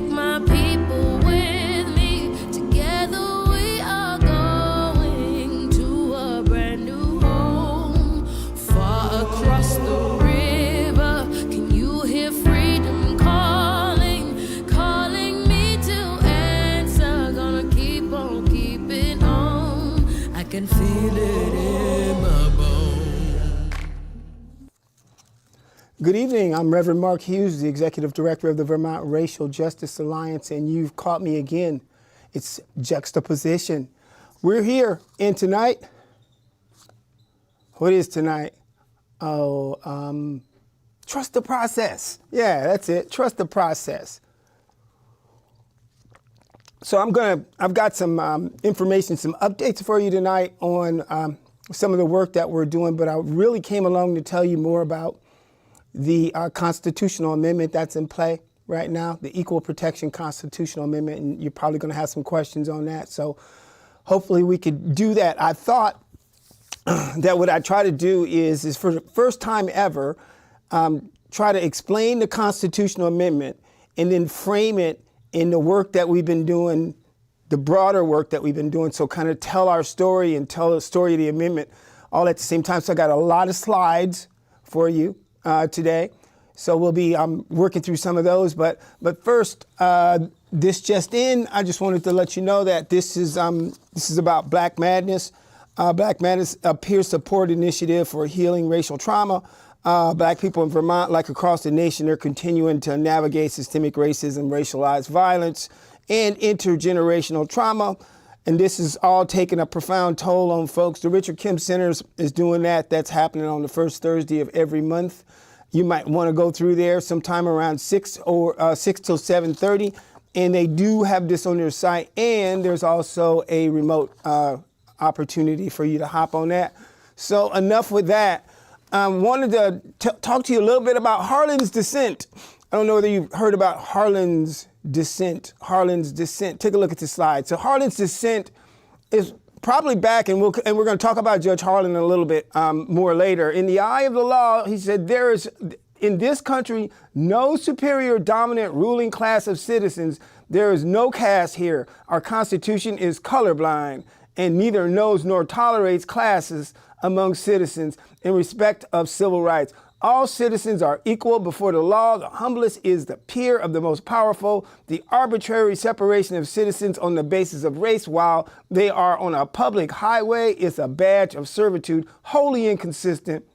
take my people with me. Together we are going to a brand new home, far across the river. Can you hear freedom calling, calling me to answer? Gonna keep on keeping on. I can feel it in my bones. Good evening. I'm Reverend Mark Hughes, the Executive Director of the Vermont Racial Justice Alliance, and you've caught me again. It's Juxtaposition. We're here, and tonight, what is tonight? Trust the process. Yeah, that's it. Trust the process. So I've got some information, some updates for you tonight on some of the work that we're doing, but I really came along to tell you more about the constitutional amendment that's in play right now, the Equal Protection Constitutional Amendment, and you're probably going to have some questions on that. So hopefully we could do that. I thought that what I try to do is for the first time ever, try to explain the constitutional amendment and then frame it in the work that we've been doing, the broader work that we've been doing. So kind of tell our story and tell the story of the amendment all at the same time. So I got a lot of slides for you today. So we'll be working through some of those. But first, this just in, I just wanted to let you know that this is about Black Madness. Black Madness, a peer support initiative for healing racial trauma. Black people in Vermont, like across the nation, are continuing to navigate systemic racism, racialized violence, and intergenerational trauma. And this is all taking a profound toll on folks. The Richard Kim Center is doing that. That's happening on the first Thursday of every month. You might want to go through there sometime around 6 till 7:30. And they do have this on their site. And there's also a remote opportunity for you to hop on that. So enough with that. Wanted to talk to you a little bit about Harlan's descent. I don't know whether you've heard about Harlan's descent. Harlan's descent. Take a look at this slide. So Harlan's descent is probably back, and we're going to talk about Judge Harlan a little bit more later. In the eye of the law, he said, there is in this country no superior dominant ruling class of citizens. There is no caste here. Our Constitution is colorblind and neither knows nor tolerates classes among citizens in respect of civil rights. All citizens are equal before the law. The humblest is the peer of the most powerful. The arbitrary separation of citizens on the basis of race while they are on a public highway is a badge of servitude wholly inconsistent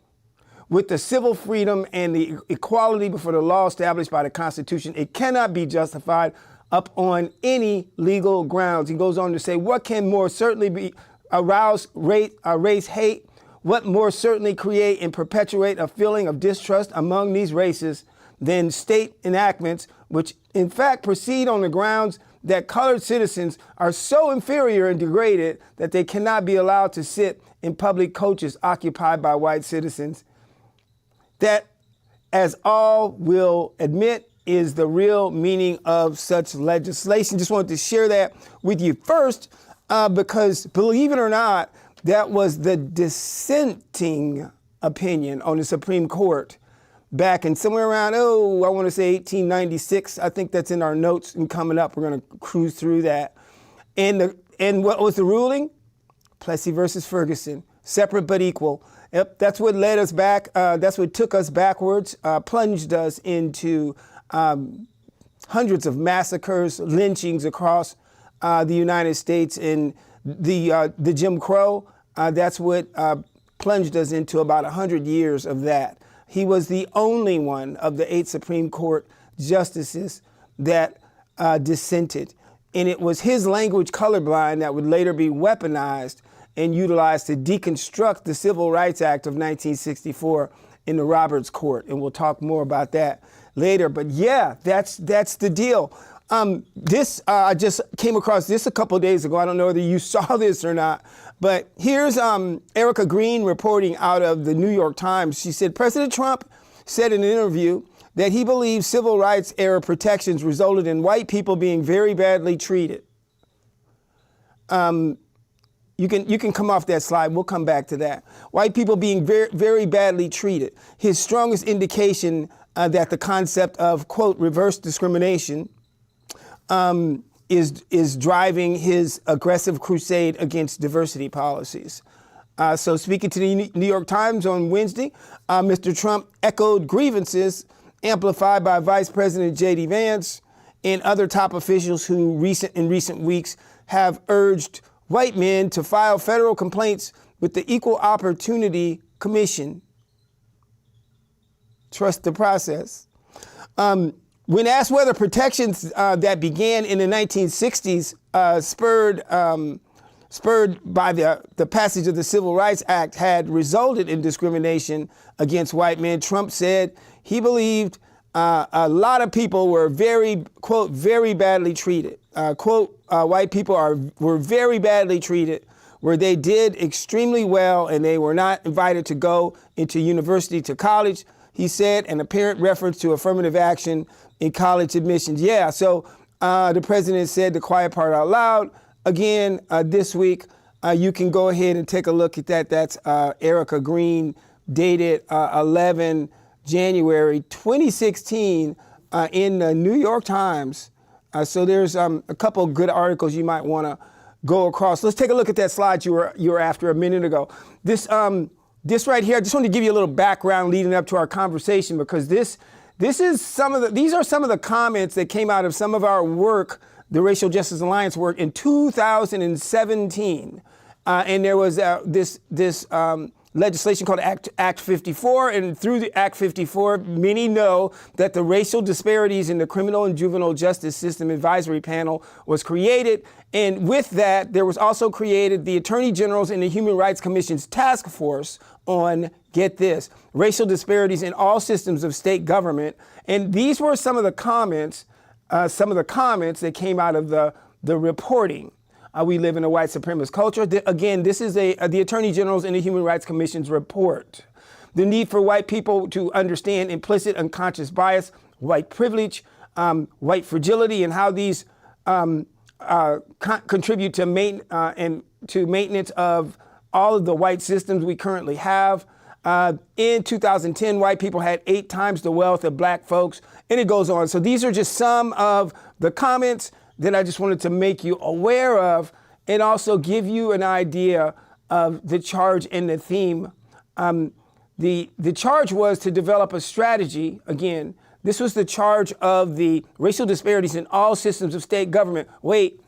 with the civil freedom and the equality before the law established by the Constitution. It cannot be justified up on any legal grounds. He goes on to say, what can more certainly be arouse race hate? What more certainly create and perpetuate a feeling of distrust among these races than state enactments, which in fact proceed on the grounds that colored citizens are so inferior and degraded that they cannot be allowed to sit in public coaches occupied by white citizens. That, as all will admit, is the real meaning of such legislation. Just wanted to share that with you first, because believe it or not, that was the dissenting opinion on the Supreme Court back in somewhere around, I want to say 1896. I think that's in our notes and coming up. We're going to cruise through that. And what was the ruling? Plessy versus Ferguson, separate but equal. Yep, that's what led us back. That's what took us backwards, plunged us into hundreds of massacres, lynchings across the United States, and the Jim Crow. That's what plunged us into about 100 years of that. He was the only one of the 8 Supreme Court justices that dissented. And it was his language colorblind that would later be weaponized and utilized to deconstruct the Civil Rights Act of 1964 in the Roberts Court. And we'll talk more about that later. But yeah, that's the deal. I just came across this a couple of days ago. I don't know whether you saw this or not, but here's Erica Green reporting out of the New York Times. She said, President Trump said in an interview that he believes civil rights era protections resulted in white people being very badly treated. You can come off that slide. We'll come back to that. White people being very, very badly treated. His strongest indication that the concept of, quote, reverse discrimination is driving his aggressive crusade against diversity policies. So speaking to the New York Times on Wednesday, Mr. Trump echoed grievances amplified by Vice President J.D. Vance and other top officials who in recent weeks have urged white men to file federal complaints with the Equal Opportunity Commission. Trust the process. When asked whether protections that began in the 1960s, spurred by the passage of the Civil Rights Act, had resulted in discrimination against white men, Trump said he believed a lot of people were quote, very badly treated. Quote, white people were very badly treated, where they did extremely well and they were not invited to go into university, to college, he said, an apparent reference to affirmative action in college admissions. Yeah, so the president said the quiet part out loud. Again, this week, you can go ahead and take a look at that. That's Erica Green, dated 11 January 2016 in the New York Times. So there's a couple good articles you might want to go across. Let's take a look at that slide you were after a minute ago. This right here, I just wanted to give you a little background leading up to our conversation, because these are some of the comments that came out of some of our work, the Racial Justice Alliance work, in 2017. And there was this legislation called Act 54, and through the Act 54, many know that the Racial Disparities in the Criminal and Juvenile Justice System Advisory Panel was created. And with that, there was also created the Attorney General's and the Human Rights Commission's task force on, get this, racial disparities in all systems of state government. And these were some of the comments that came out of the reporting. We live in a white supremacist culture. Again, this is the Attorney General's and the Human Rights Commission's report. The need for white people to understand implicit unconscious bias, white privilege, white fragility, and how these contribute to maintenance of all of the white systems we currently have. In 2010, white people had 8 times the wealth of black folks, and it goes on. So these are just some of the comments that I just wanted to make you aware of, and also give you an idea of the charge and the theme. The charge was to develop a strategy. Again, this was the charge of the racial disparities in all systems of state government. Wait,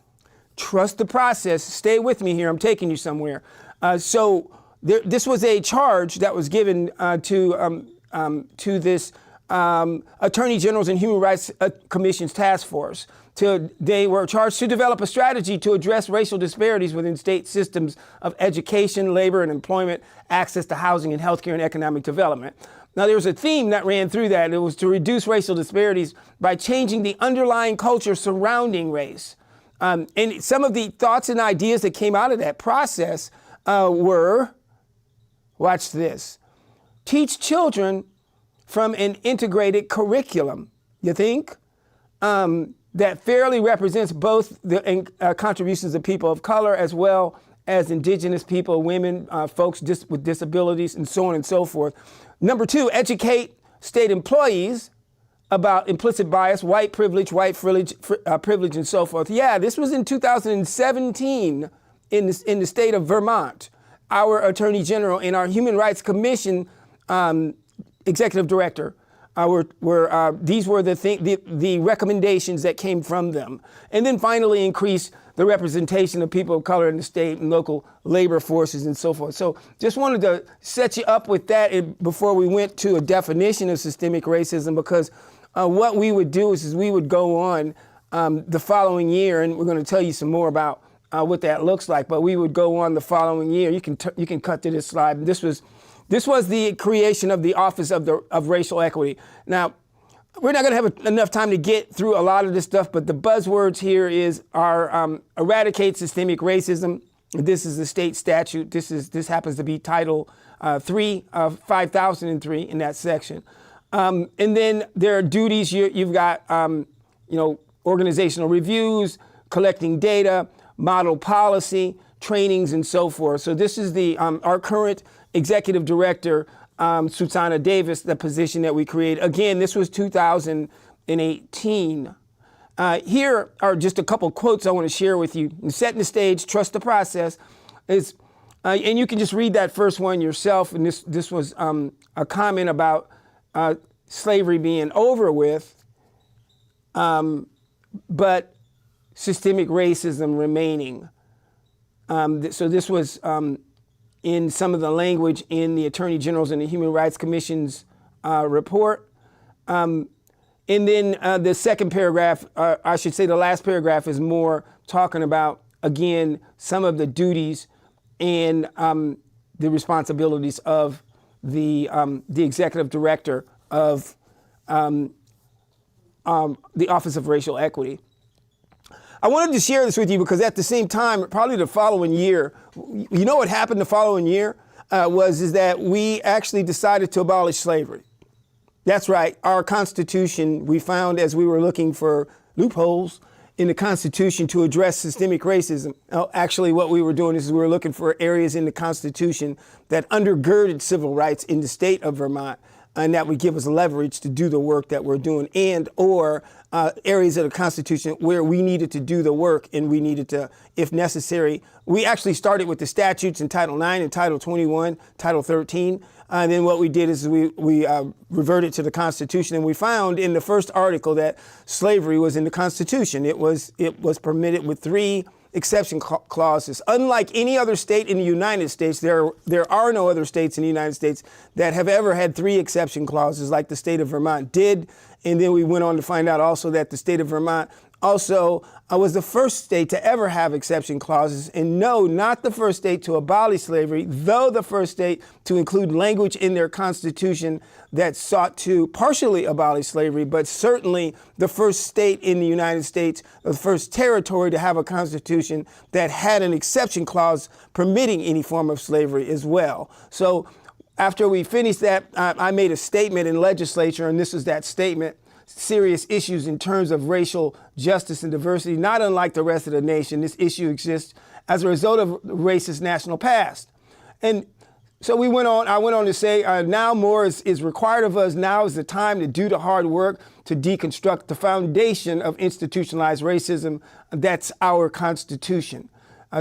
trust the process. Stay with me here. I'm taking you somewhere. This was a charge that was given to this Attorney General's and Human Rights Commission's task force. They were charged to develop a strategy to address racial disparities within state systems of education, labor and employment, access to housing and healthcare and economic development. Now, there was a theme that ran through that. It was to reduce racial disparities by changing the underlying culture surrounding race. And some of the thoughts and ideas that came out of that process were, watch this, teach children from an integrated curriculum, you think, that fairly represents both the contributions of people of color as well as indigenous people, women, folks with disabilities, and so on and so forth. Number 2, educate state employees about implicit bias, white privilege, privilege, and so forth. Yeah, this was in 2017 in the state of Vermont. Our Attorney General and our Human Rights Commission executive director these were the recommendations that came from them. And then finally increase the representation of people of color in the state and local labor forces and so forth. So just wanted to set you up with that before we went to a definition of systemic racism, because what we would do is we would go on the following year, and we're going to tell you some more about what that looks like, but we would go on the following year. You can cut to this slide. This was the creation of the Office of Racial Equity. Now, we're not going to have enough time to get through a lot of this stuff, but the buzzwords here are eradicate systemic racism. This is the state statute. This happens to be Title 3 of 5003 in that section. And then there are duties. You've got organizational reviews, collecting data, model policy, trainings, and so forth. So this is our current executive director, Susanna Davis, the position that we created. Again, this was 2018. Here are just a couple quotes I want to share with you. Setting the stage, trust the process. And you can just read that first one yourself. And this was a comment about slavery being over with, but systemic racism remaining. So this was in some of the language in the Attorney General's and the Human Rights Commission's report. And then the second paragraph, I should say the last paragraph, is more talking about, again, some of the duties and the responsibilities of the executive director of the Office of Racial Equity. I wanted to share this with you because at the same time, probably the following year, you know what happened the following year is that we actually decided to abolish slavery. That's right. Our Constitution, we found as we were looking for loopholes in the Constitution to address systemic racism. Actually, what we were doing is we were looking for areas in the Constitution that undergirded civil rights in the state of Vermont, and that would give us leverage to do the work that we're doing, and or areas of the Constitution where we needed to do the work and we needed to, if necessary. We actually started with the statutes in Title IX and Title 21, Title 13. And then what we did is we reverted to the Constitution, and we found in the first article that slavery was in the Constitution. It was permitted with 3 exception clauses. Unlike any other state in the United States, there are no other states in the United States that have ever had 3 exception clauses like the state of Vermont did. And then we went on to find out also that the state of Vermont also was the first state to ever have exception clauses, and no, not the first state to abolish slavery, though the first state to include language in their Constitution that sought to partially abolish slavery, but certainly the first state in the United States, the first territory to have a Constitution that had an exception clause permitting any form of slavery as well. So after we finished that, I made a statement in legislature, and this is that statement: serious issues in terms of racial justice and diversity, not unlike the rest of the nation. This issue exists as a result of racist national past. And so I went on to say, now more is required of us. Now is the time to do the hard work to deconstruct the foundation of institutionalized racism. That's our Constitution.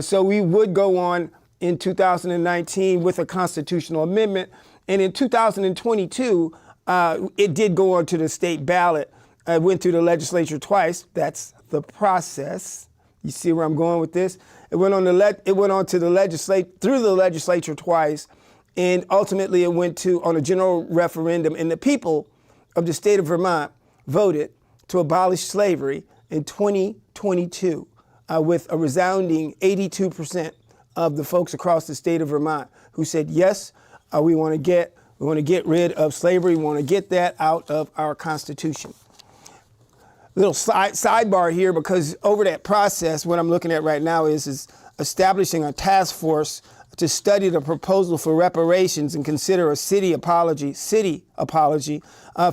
So we would go on in 2019 with a constitutional amendment. And in 2022, it did go on to the state ballot. It went through the legislature twice. That's the process. You see where I'm going with this? It went on to the legislature twice, and ultimately it went on a general referendum. And the people of the state of Vermont voted to abolish slavery in 2022 with a resounding 82% of the folks across the state of Vermont who said yes, we want to get rid of slavery. We want to get that out of our Constitution. Little sidebar here, because over that process, what I'm looking at right now is establishing a task force to study the proposal for reparations and consider a city apology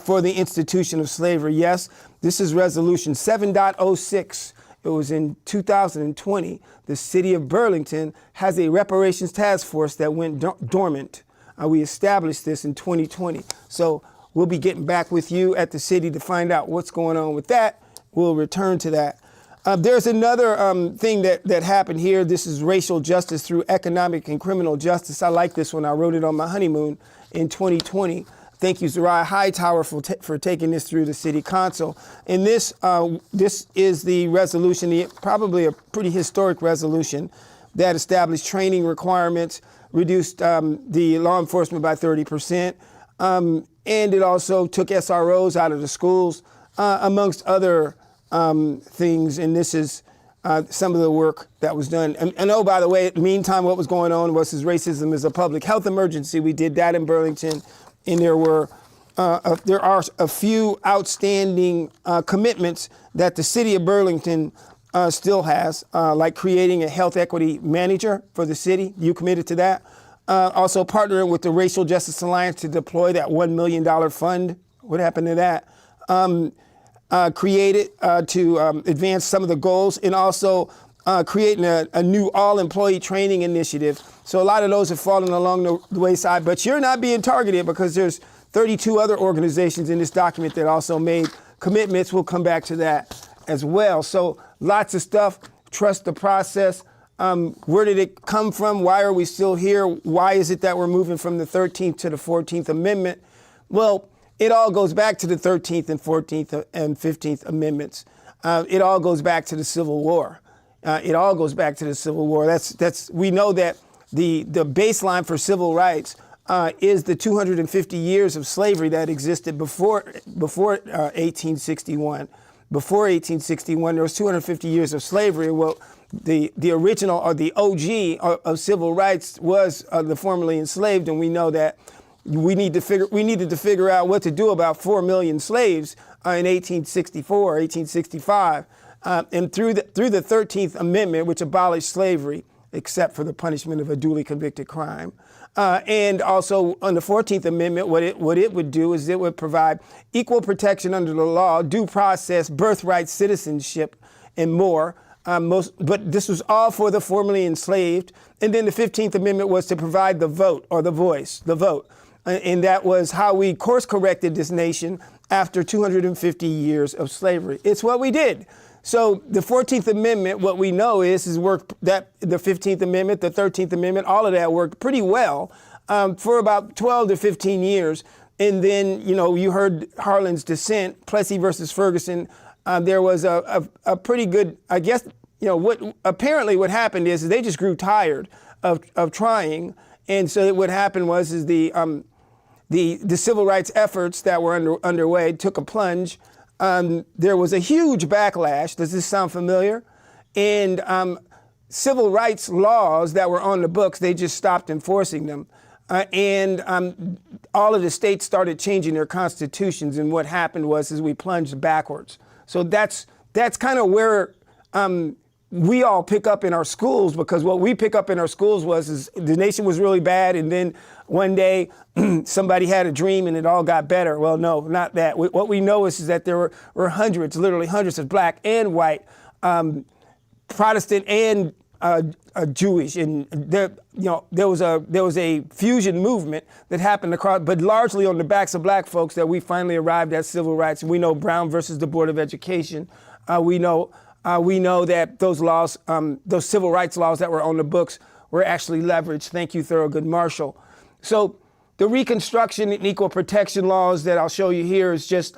for the institution of slavery. Yes, this is Resolution 7.06. It was in 2020. The city of Burlington has a reparations task force that went dormant. We established this in 2020. So we'll be getting back with you at the city to find out what's going on with that. We'll return to that. There's another thing that happened here. This is racial justice through economic and criminal justice. I like this one. I wrote it on my honeymoon in 2020. Thank you, Zariah Hightower, for taking this through the city council. And this is the resolution, probably a pretty historic resolution that established training requirements, reduced the law enforcement by 30%, and it also took SROs out of the schools, amongst other things. And this is some of the work that was done. And oh, by the way, in the meantime, what was going on was racism is a public health emergency. We did that in Burlington, and there are a few outstanding commitments that the city of Burlington still has, like creating a health equity manager for the city. You committed to that. Also partnering with the Racial Justice Alliance to deploy that $1 million fund. What happened to that? Created to advance some of the goals, and also creating a new all-employee training initiative. So a lot of those have fallen along the wayside, but you're not being targeted because there's 32 other organizations in this document that also made commitments. We'll come back to that. as well. So lots of stuff. Trust the process. Where did it come from? Why are we still here? Why is it that we're moving from the 13th to the 14th Amendment? Well, it all goes back to the 13th and 14th and 15th Amendments. It all goes back to the Civil War. It all goes back to the Civil War. We know that the baseline for civil rights is the 250 years of slavery that existed before 1861. Before 1861, there was 250 years of slavery. Well, the original or the OG of civil rights was the formerly enslaved, and we know that we needed to figure out what to do about 4 million slaves in 1864, 1865, and through the 13th Amendment, which abolished slavery except for the punishment of a duly convicted crime. And also on the 14th Amendment, what it would do is it would provide equal protection under the law, due process, birthright, citizenship, and more. But this was all for the formerly enslaved. And then the 15th Amendment was to provide the vote, or the voice, the vote. And that was how we course corrected this nation after 250 years of slavery. It's what we did. So the 14th Amendment, what we know is that the 15th Amendment, the 13th Amendment, all of that worked pretty well for about 12 to 15 years. And then, you heard Harlan's dissent, Plessy versus Ferguson. There was a pretty good, I guess, what happened is they just grew tired of trying. And so what happened was the civil rights efforts that were underway took a plunge. There was a huge backlash. Does this sound familiar? And civil rights laws that were on the books, they just stopped enforcing them. And all of the states started changing their constitutions. And what happened was we plunged backwards. So that's kind of where we all pick up in our schools, because what we pick up in our schools is the nation was really bad, and then one day somebody had a dream and it all got better. Well, no, not that. What we know is that there were hundreds, literally hundreds of black and white, Protestant and Jewish, and there was a fusion movement that happened across, but largely on the backs of black folks, that we finally arrived at civil rights. We know Brown versus the Board of Education. We know that those laws, those civil rights laws that were on the books, were actually leveraged. Thank you, Thurgood Marshall. So the Reconstruction and Equal Protection laws that I'll show you here is just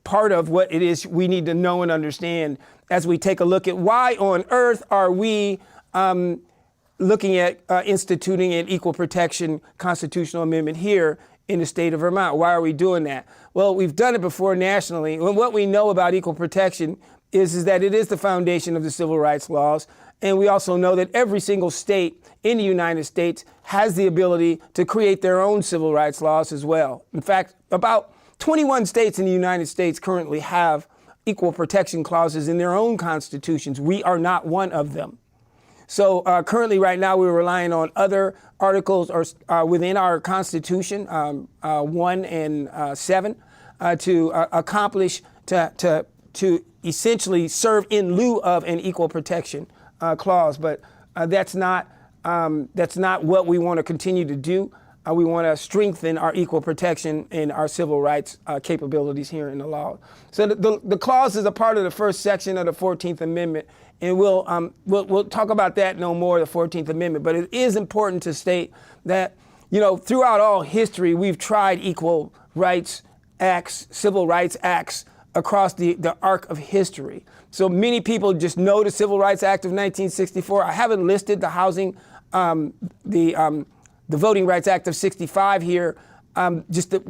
part of what it is we need to know and understand as we take a look at why on earth are we looking at instituting an equal protection constitutional amendment here in the state of Vermont. Why are we doing that? Well, we've done it before nationally. And what we know about equal protection is that it is the foundation of the civil rights laws. And we also know that every single state in the United States has the ability to create their own civil rights laws as well. In fact, about 21 states in the United States currently have equal protection clauses in their own constitutions. We are not one of them. So currently right now we're relying on other articles or within our Constitution, 1 and 7, to accomplish, to essentially serve in lieu of an equal protection clause. But that's not what we want to continue to do. We want to strengthen our equal protection and our civil rights capabilities here in the law. So the clause is a part of the first section of the 14th Amendment, and we'll talk about that no more, the 14th Amendment. But it is important to state that, throughout all history, we've tried equal rights acts, civil rights acts across the arc of history. So many people just know the Civil Rights Act of 1964. I haven't listed the housing, the Voting Rights Act of 65 here,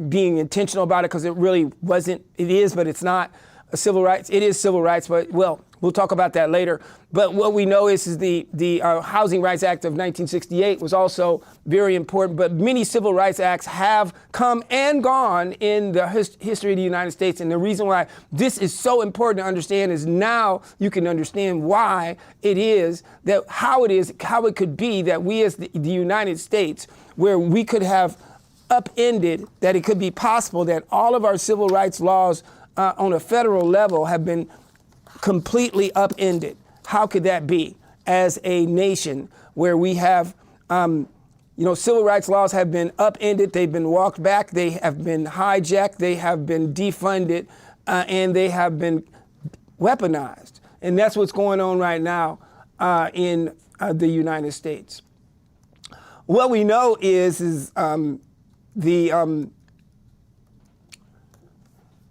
being intentional about it, because it really wasn't, it is, but it's not a civil rights. It is civil rights, but we'll talk about that later. But what we know is the Housing Rights Act of 1968 was also very important, but many civil rights acts have come and gone in the history of the United States. And the reason why this is so important to understand is now you can understand why it is, how it could be that we as the United States, where we could have upended, that it could be possible that all of our civil rights laws on a federal level have been completely upended. How could that be as a nation where we have, civil rights laws have been upended, they've been walked back, they have been hijacked, they have been defunded, and they have been weaponized. And that's what's going on right now in the United States. What we know is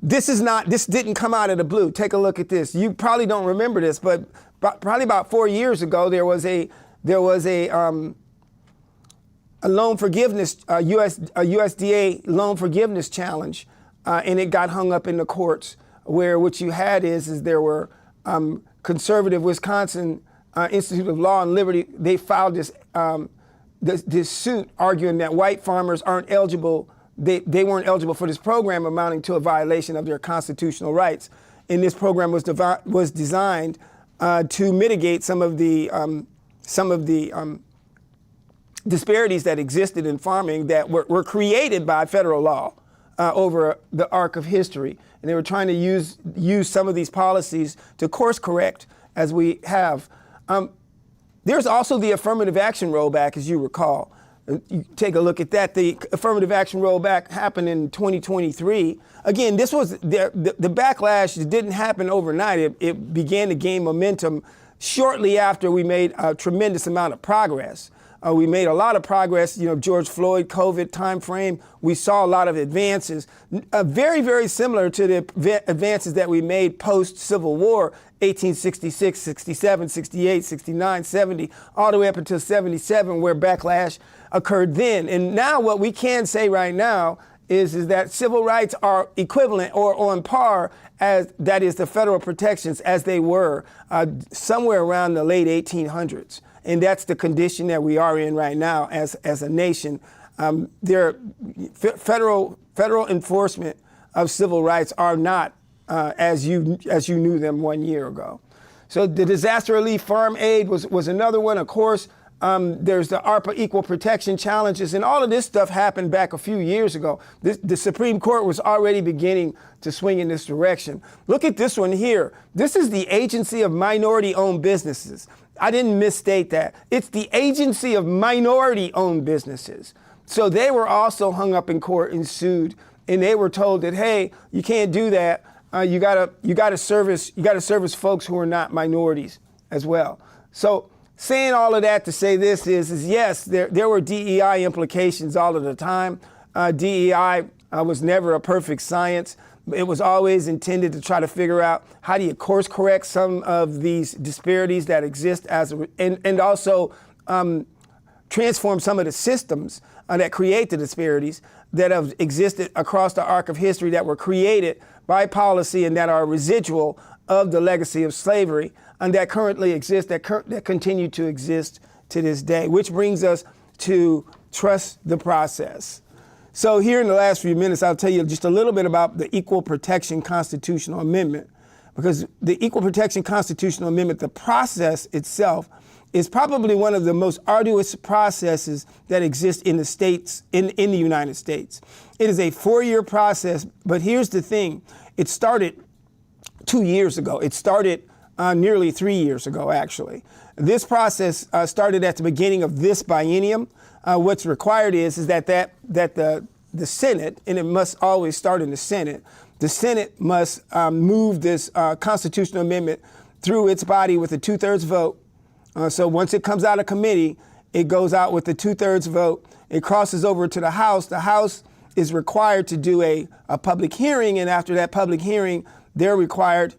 this didn't come out of the blue. Take a look at this. You probably don't remember this, but probably about 4 years ago, there was a loan forgiveness, a USDA loan forgiveness challenge, and it got hung up in the courts. Where what you had is there were conservative Wisconsin Institute of Law and Liberty. They filed this suit arguing that white farmers aren't eligible. They weren't eligible for this program, amounting to a violation of their constitutional rights. And this program was designed to mitigate some of the disparities that existed in farming that were created by federal law over the arc of history. And they were trying to use some of these policies to course correct as we have. There's also the affirmative action rollback, as you recall. You take a look at that. The affirmative action rollback happened in 2023. Again, this was the backlash didn't happen overnight. It began to gain momentum shortly after we made a tremendous amount of progress. We made a lot of progress, George Floyd, COVID time frame. We saw a lot of advances, very, very similar to the advances that we made post-Civil War, 1866, 67, 68, 69, 70, all the way up until 77, where backlash occurred then. And now what we can say right now is that civil rights are equivalent or on par as that is the federal protections as they were somewhere around the late 1800s. And that's the condition that we are in right now as a nation. Federal enforcement of civil rights are not as you knew them 1 year ago. So the disaster relief farm aid was another one. Of course, there's the ARPA equal protection challenges, and all of this stuff happened back a few years ago. The Supreme Court was already beginning to swing in this direction. Look at this one here. This is the Agency of Minority-Owned Businesses. I didn't misstate that. It's the Agency of Minority-Owned Businesses. So they were also hung up in court and sued, and they were told that, hey, you can't do that. You gotta service folks who are not minorities as well. So saying all of that to say this is yes, there were DEI implications all of the time. DEI was never a perfect science. It was always intended to try to figure out how do you course correct some of these disparities that exist and also transform some of the systems that create the disparities that have existed across the arc of history that were created by policy and that are residual of the legacy of slavery and that currently exist, that continue to exist to this day, which brings us to trust the process. So here in the last few minutes, I'll tell you just a little bit about the Equal Protection Constitutional Amendment, because the Equal Protection Constitutional Amendment, the process itself, is probably one of the most arduous processes that exist in the states, in the United States. It is a 4-year process, but here's the thing. It started 2 years ago. It started nearly 3 years ago, actually. This process started at the beginning of this biennium. What's required is that the Senate, and it must always start in the Senate must move this constitutional amendment through its body with a 2/3 vote. So once it comes out of committee, it goes out with a 2/3 vote. It crosses over to the House. The House is required to do a public hearing, and after that public hearing, they're required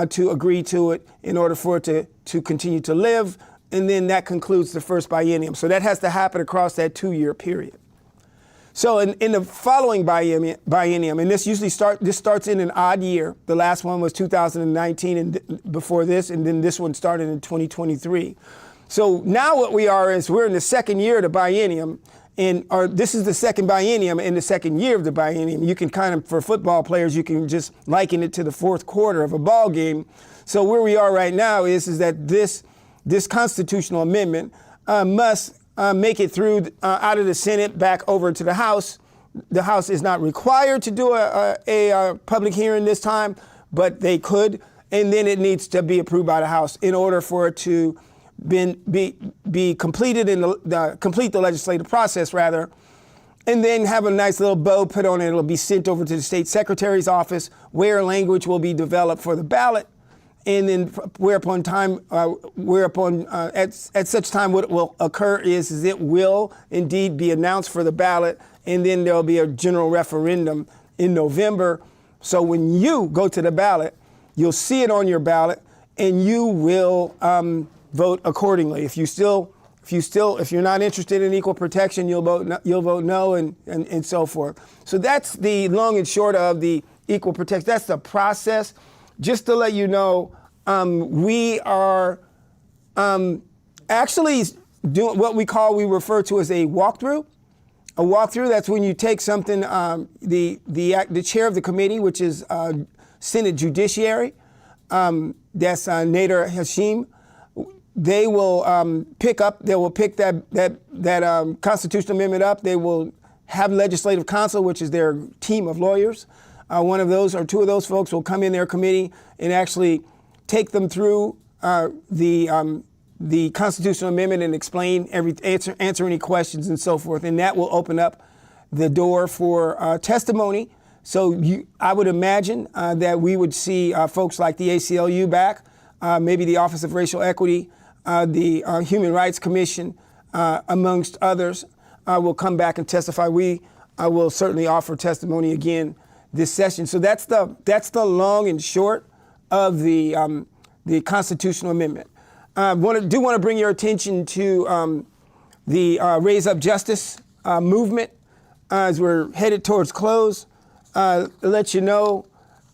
to agree to it in order for it to continue to live, and then that concludes the first biennium. So that has to happen across that 2-year period. So in the following biennium, and this starts in an odd year. The last one was 2019 and before this, and then this one started in 2023. So now what we are is we're in the second year of the biennium, or this is the second biennium in the second year of the biennium. You can kind of, for football players, you can just liken it to the fourth quarter of a ball game. So where we are right now is that this constitutional amendment must make it through out of the Senate back over to the House. The House is not required to do a public hearing this time, but they could, and then it needs to be approved by the House in order for it to be completed complete the legislative process rather, and then have a nice little bow put on it. It'll be sent over to the state secretary's office where language will be developed for the ballot. And then at such time what will occur is it will indeed be announced for the ballot, and then there'll be a general referendum in November. So when you go to the ballot, you'll see it on your ballot, and you will vote accordingly. If you're not interested in equal protection, you'll vote no, and so forth. So that's the long and short of the equal protection. That's the process. Just to let you know, we are actually doing what we refer to as a walkthrough. A walkthrough, that's when you take something, the chair of the committee, which is Senate Judiciary, that's Nader Hashim. They will pick that constitutional amendment up. They will have legislative counsel, which is their team of lawyers. One of those or two of those folks will come in their committee and actually take them through the constitutional amendment and explain answer any questions and so forth. And that will open up the door for testimony. So I would imagine that we would see folks like the ACLU back, maybe the Office of Racial Equity, the Human Rights Commission, amongst others, will come back and testify. We will certainly offer testimony again this session. So that's the long and short of the constitutional amendment. I do want to bring your attention to the Raise Up Justice movement as we're headed towards close. Let you know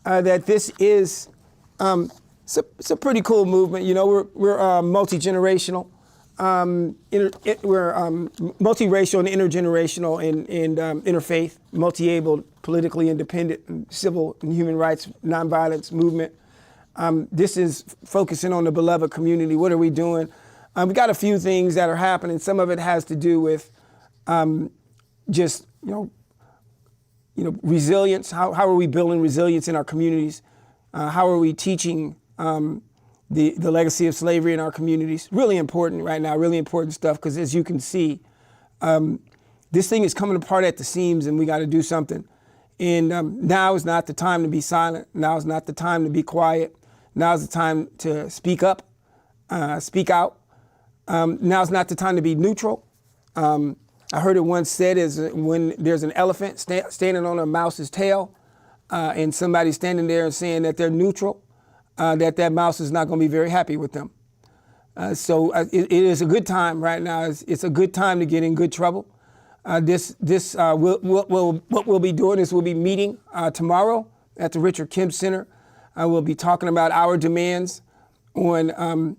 that this is it's a pretty cool movement. You know, we're multi-generational, we're multiracial and intergenerational and interfaith, multi-abled, politically independent, civil and human rights, nonviolence movement. This is focusing on the beloved community. What are we doing? We've got a few things that are happening. Some of it has to do with just, resilience. How are we building resilience in our communities? How are we teaching the legacy of slavery in our communities? Really important right now, really important stuff, because as you can see, this thing is coming apart at the seams and we got to do something. And now is not the time to be silent. Now is not the time to be quiet. Now is the time to speak up, speak out. Now is not the time to be neutral. I heard it once said is when there's an elephant standing on a mouse's tail and somebody standing there and saying that they're neutral, that mouse is not going to be very happy with them. So it is a good time right now. It's a good time to get in good trouble. What we'll be doing is we'll be meeting tomorrow at the Richard Kim Center. We'll be talking about our demands on,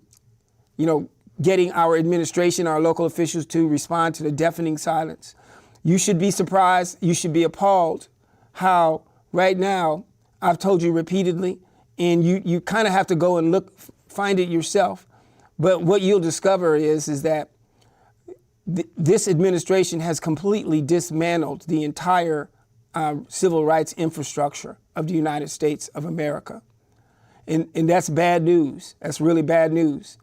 getting our administration, our local officials to respond to the deafening silence. You should be surprised. You should be appalled how right now, I've told you repeatedly, and you kind of have to go and find it yourself. But what you'll discover is that this administration has completely dismantled the entire civil rights infrastructure of the United States of America. And that's bad news. That's really bad news.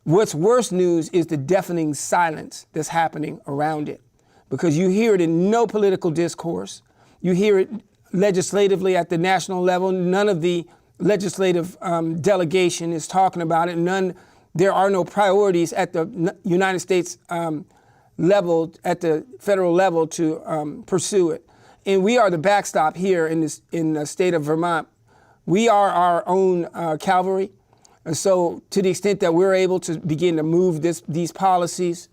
What's worse news is the deafening silence that's happening around it, because you hear it in no political discourse. You hear it legislatively at the national level. None of the legislative delegation is talking about it. There are no priorities at the United States level, at the federal level, to pursue it. And we are the backstop here in the state of Vermont. We are our own cavalry. And so to the extent that we're able to begin to move these policies,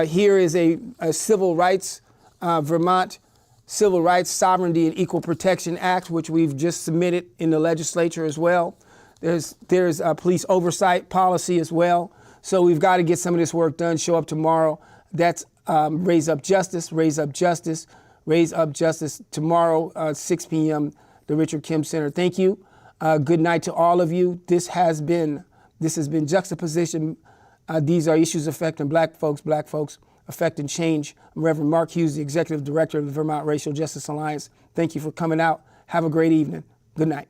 here is a civil rights, Vermont Civil Rights, Sovereignty, and Equal Protection Act, which we've just submitted in the legislature as well. There's a police oversight policy as well. So we've got to get some of this work done. Show up tomorrow. That's Raise Up Justice, Raise Up Justice, Raise Up Justice tomorrow, 6 p.m., the Richard Kim Center. Thank you. Good night to all of you. This has been Juxtaposition. These are issues affecting black folks affecting change. I'm Reverend Mark Hughes, the Executive Director of the Vermont Racial Justice Alliance. Thank you for coming out. Have a great evening. Good night.